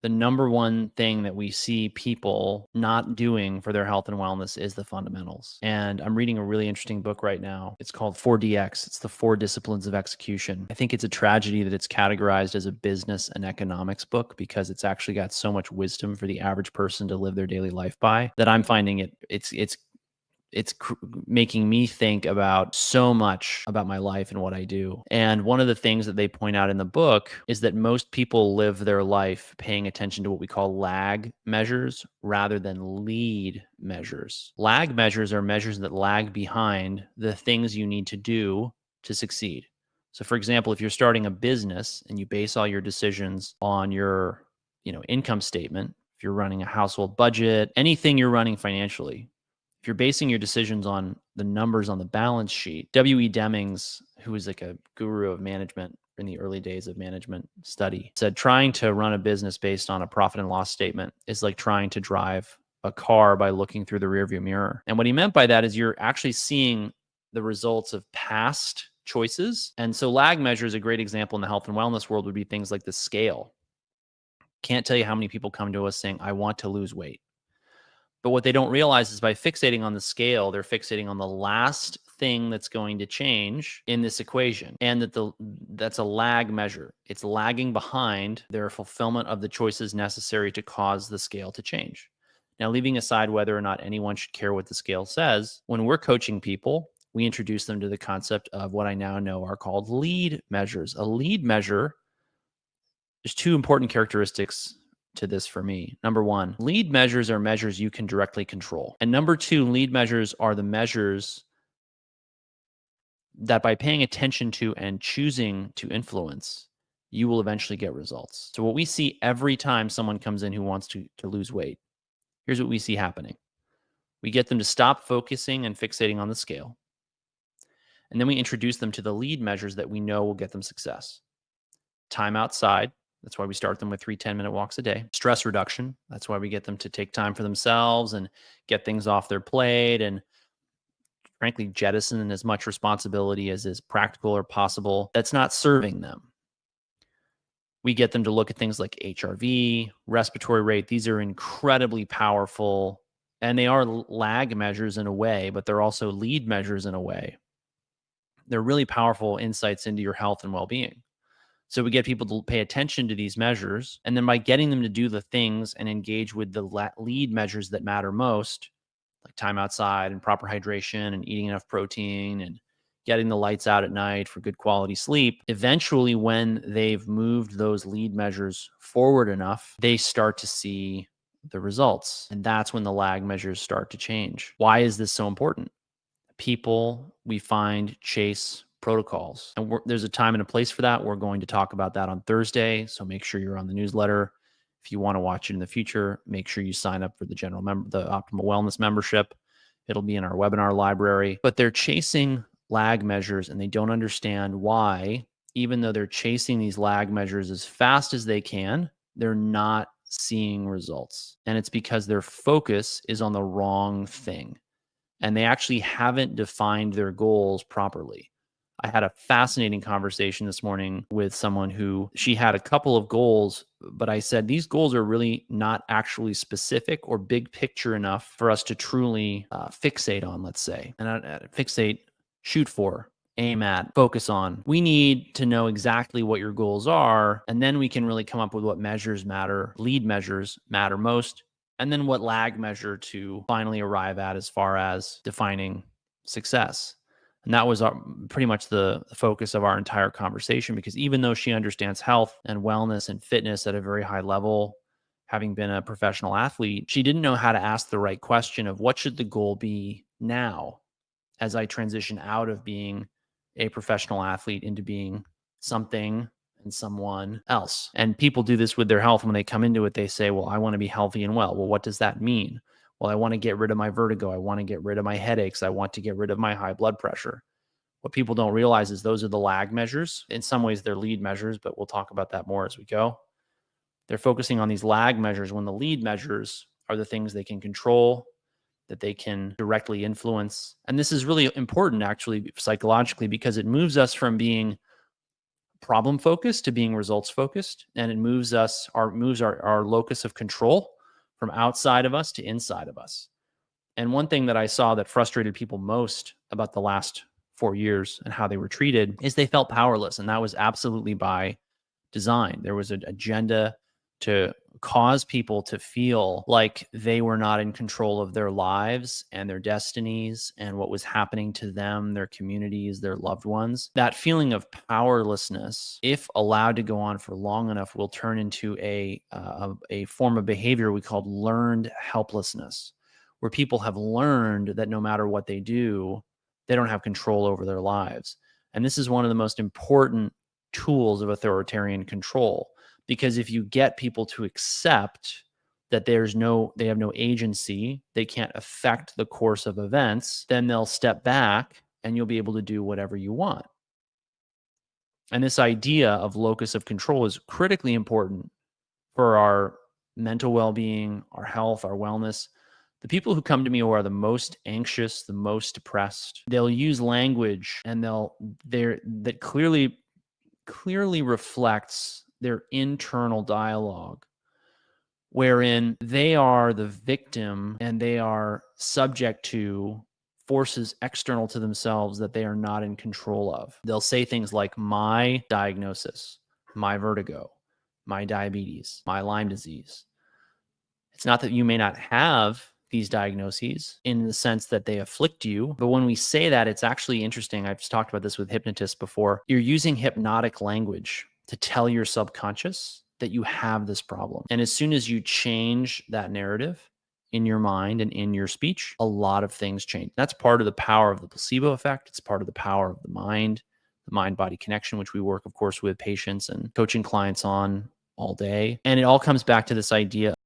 the number one thing that we see people not doing for their health and wellness is the fundamentals. And I'm reading a really interesting book right now. It's called 4DX. It's the 4 Disciplines of Execution. I think it's a tragedy that it's categorized as a business and economics book because it's actually got so much wisdom for the average person to live their daily life by that I'm finding it's making me think about so much about my life and what I do. And one of the things that they point out in the book is that most people live their life paying attention to what we call lag measures rather than lead measures. Lag measures are measures that lag behind the things you need to do to succeed. So for example, if you're starting a business and you base all your decisions on your, income statement, if you're running a household budget, anything you're running financially, if you're basing your decisions on the numbers on the balance sheet, W.E. Demings, who was like a guru of management in the early days of management study, said trying to run a business based on a profit and loss statement is like trying to drive a car by looking through the rearview mirror. And what he meant by that is you're actually seeing the results of past choices. And so lag measure is a great example in the health and wellness world would be things like the scale. Can't tell you how many people come to us saying, I want to lose weight. But what they don't realize is by fixating on the scale, they're fixating on the last thing that's going to change in this equation. And that's a lag measure. It's lagging behind their fulfillment of the choices necessary to cause the scale to change. Now, leaving aside whether or not anyone should care what the scale says, when we're coaching people, we introduce them to the concept of what I now know are called lead measures. A lead measure, there's 2 important characteristics to this for me. Number 1, lead measures are measures you can directly control. And number 2, lead measures are the measures that by paying attention to and choosing to influence, you will eventually get results. So what we see every time someone comes in who wants to lose weight, here's what we see happening. We get them to stop focusing and fixating on the scale. And then we introduce them to the lead measures that we know will get them success. Time outside. That's why we start them with 3 10-minute walks a day. Stress reduction. That's why we get them to take time for themselves and get things off their plate and frankly jettison as much responsibility as is practical or possible that's not serving them. We get them to look at things like HRV, respiratory rate. These are incredibly powerful, and they are lag measures in a way, but they're also lead measures in a way. They're really powerful insights into your health and well-being. So we get people to pay attention to these measures. And then by getting them to do the things and engage with the lead measures that matter most, like time outside and proper hydration and eating enough protein and getting the lights out at night for good quality sleep, eventually when they've moved those lead measures forward enough, they start to see the results. And that's when the lag measures start to change. Why is this so important? People, we find, chase protocols. And there's a time and a place for that. We're going to talk about that on Thursday. So make sure you're on the newsletter. If you want to watch it in the future, make sure you sign up for the the Optimal Wellness membership. It'll be in our webinar library. But they're chasing lag measures and they don't understand why, even though they're chasing these lag measures as fast as they can, they're not seeing results. And it's because their focus is on the wrong thing. And they actually haven't defined their goals properly. I had a fascinating conversation this morning with someone who she had a couple of goals, but I said, these goals are really not actually specific or big picture enough for us to truly fixate on, let's say. And fixate, shoot for, aim at, focus on. We need to know exactly what your goals are, and then we can really come up with what measures matter, lead measures matter most, and then what lag measure to finally arrive at as far as defining success. And that was pretty much the focus of our entire conversation, because even though she understands health and wellness and fitness at a very high level, having been a professional athlete, she didn't know how to ask the right question of what should the goal be now as I transition out of being a professional athlete into being something and someone else. And people do this with their health. When they come into it, they say, well, I want to be healthy and well. Well, what does that mean? Well, I want to get rid of my vertigo. I want to get rid of my headaches. I want to get rid of my high blood pressure. What people don't realize is those are the lag measures. In some ways, they're lead measures, but we'll talk about that more as we go. They're focusing on these lag measures when the lead measures are the things they can control, that they can directly influence. And this is really important, actually, psychologically, because it moves us from being problem focused to being results focused, and it moves our locus of control from outside of us to inside of us. And one thing that I saw that frustrated people most about the last 4 years and how they were treated is they felt powerless, and that was absolutely by design. There was an agenda to cause people to feel like they were not in control of their lives and their destinies and what was happening to them, their communities, their loved ones. That feeling of powerlessness, if allowed to go on for long enough, will turn into a form of behavior we call learned helplessness, where people have learned that no matter what they do, they don't have control over their lives. And this is one of the most important tools of authoritarian control, because if you get people to accept that they have no agency, they can't affect the course of events, then they'll step back and you'll be able to do whatever you want. And this idea of locus of control is critically important for our mental well-being, our health, our wellness. The people who come to me who are the most anxious, the most depressed, they'll use language and that clearly reflects their internal dialogue, wherein they are the victim and they are subject to forces external to themselves that they are not in control of. They'll say things like, my diagnosis, my vertigo, my diabetes, my Lyme disease. It's not that you may not have these diagnoses in the sense that they afflict you, but when we say that, it's actually interesting. I've talked about this with hypnotists before. You're using hypnotic language to tell your subconscious that you have this problem. And as soon as you change that narrative in your mind and in your speech, a lot of things change. That's part of the power of the placebo effect. It's part of the power of the mind-body connection, which we work, of course, with patients and coaching clients on all day. And it all comes back to this idea